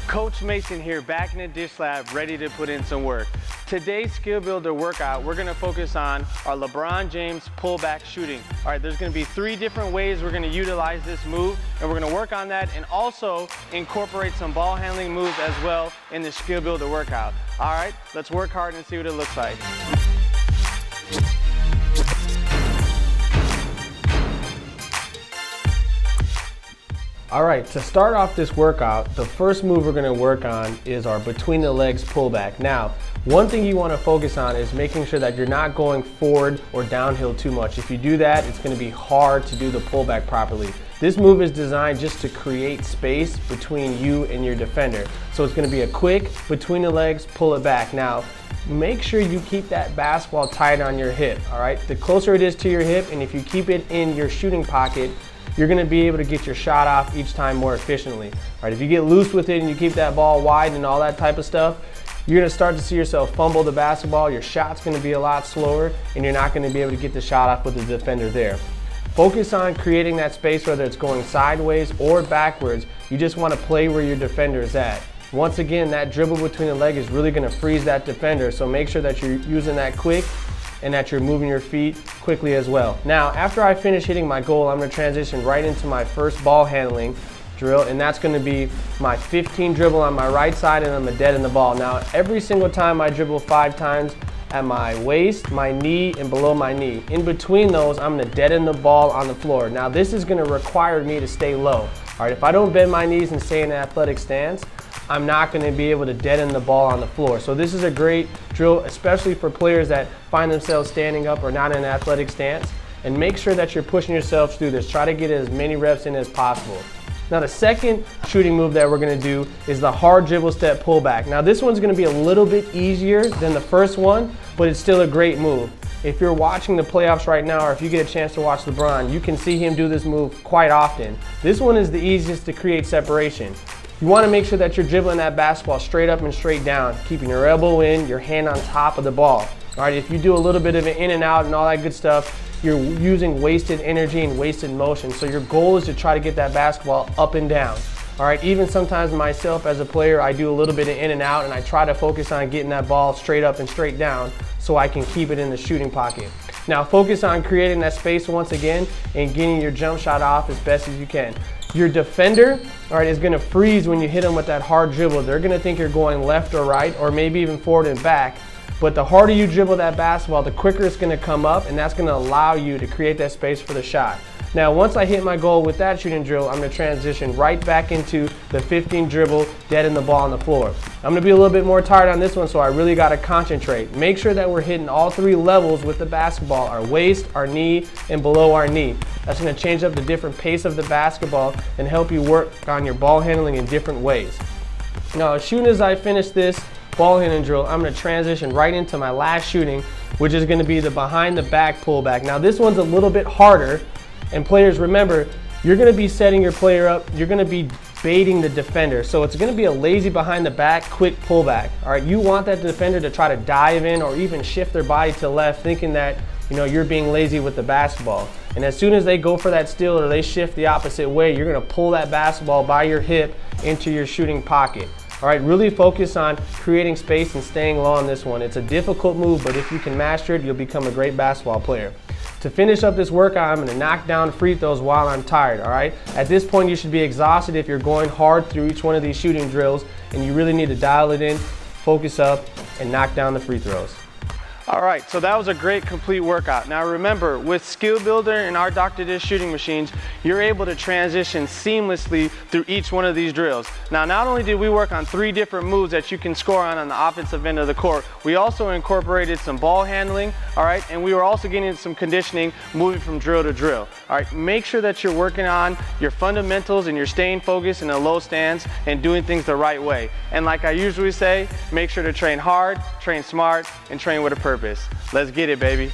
Coach Mason here, back in the dish lab, ready to put in some work. Today's skill builder workout, we're gonna focus on our LeBron James pullback shooting. All right, there's gonna be 3 different ways we're gonna utilize this move, and we're gonna work on that and also incorporate some ball handling moves as well in the skill builder workout. All right, let's work hard and see what it looks like. All right, to start off this workout, the first move we're gonna work on is our between the legs pullback. Now, one thing you wanna focus on is making sure that you're not going forward or downhill too much. If you do that, it's gonna be hard to do the pullback properly. This move is designed just to create space between you and your defender. So it's gonna be a quick, between the legs, pull it back. Now, make sure you keep that basketball tight on your hip, all right? The closer it is to your hip, and if you keep it in your shooting pocket, you're gonna be able to get your shot off each time more efficiently. All right, if you get loose with it and you keep that ball wide and all that type of stuff, you're gonna start to see yourself fumble the basketball, your shot's gonna be a lot slower, and you're not gonna be able to get the shot off with the defender there. Focus on creating that space, whether it's going sideways or backwards. You just wanna play where your defender is at. Once again, that dribble between the leg is really gonna freeze that defender, so make sure that you're using that quick and that you're moving your feet quickly as well. Now, after I finish hitting my goal, I'm gonna transition right into my first ball handling drill, and that's gonna be my 15 dribble on my right side, and I'm gonna dead in the ball. Now, every single time I dribble 5 times at my waist, my knee, and below my knee. In between those, I'm gonna dead in the ball on the floor. Now, this is gonna require me to stay low. All right, if I don't bend my knees and stay in an athletic stance, I'm not going to be able to deaden the ball on the floor. So this is a great drill, especially for players that find themselves standing up or not in an athletic stance. And make sure that you're pushing yourself through this. Try to get as many reps in as possible. Now the second shooting move that we're going to do is the hard dribble step pullback. Now this one's going to be a little bit easier than the first one, but it's still a great move. If you're watching the playoffs right now, or if you get a chance to watch LeBron, you can see him do this move quite often. This one is the easiest to create separation. You want to make sure that you're dribbling that basketball straight up and straight down, keeping your elbow in, your hand on top of the ball. All right, if you do a little bit of an in and out and all that good stuff, you're using wasted energy and wasted motion. So your goal is to try to get that basketball up and down. All right, even sometimes myself as a player, I do a little bit of in and out, and I try to focus on getting that ball straight up and straight down so I can keep it in the shooting pocket. Now focus on creating that space once again and getting your jump shot off as best as you can. Your defender, all right, is gonna freeze when you hit them with that hard dribble. They're gonna think you're going left or right, or maybe even forward and back. But the harder you dribble that basketball, the quicker it's gonna come up, and that's gonna allow you to create that space for the shot. Now, once I hit my goal with that shooting drill, I'm gonna transition right back into the 15 dribble, dead in the ball on the floor. I'm gonna be a little bit more tired on this one, so I really gotta concentrate. Make sure that we're hitting all 3 levels with the basketball, our waist, our knee, and below our knee. That's gonna change up the different pace of the basketball and help you work on your ball handling in different ways. Now, as soon as I finish this ball handling drill, I'm gonna transition right into my last shooting, which is gonna be the behind the back pullback. Now, this one's a little bit harder. And players, remember, you're gonna be setting your player up, you're gonna be baiting the defender. So it's gonna be a lazy behind the back, quick pullback. All right, you want that defender to try to dive in or even shift their body to the left, thinking that, you know, you're being lazy with the basketball. And as soon as they go for that steal or they shift the opposite way, you're gonna pull that basketball by your hip into your shooting pocket. All right, really focus on creating space and staying low on this one. It's a difficult move, but if you can master it, you'll become a great basketball player. To finish up this workout, I'm gonna knock down free throws while I'm tired, all right? At this point, you should be exhausted if you're going hard through each one of these shooting drills, and you really need to dial it in, focus up, and knock down the free throws. All right, so that was a great complete workout. Now remember, with Skill Builder and our Dr. Dish shooting machines, you're able to transition seamlessly through each one of these drills. Now, not only did we work on 3 different moves that you can score on the offensive end of the court, we also incorporated some ball handling, all right, and we were also getting some conditioning moving from drill to drill. All right, make sure that you're working on your fundamentals and you're staying focused in a low stance and doing things the right way. And like I usually say, make sure to train hard, train smart, and train with a purpose. Let's get it, baby.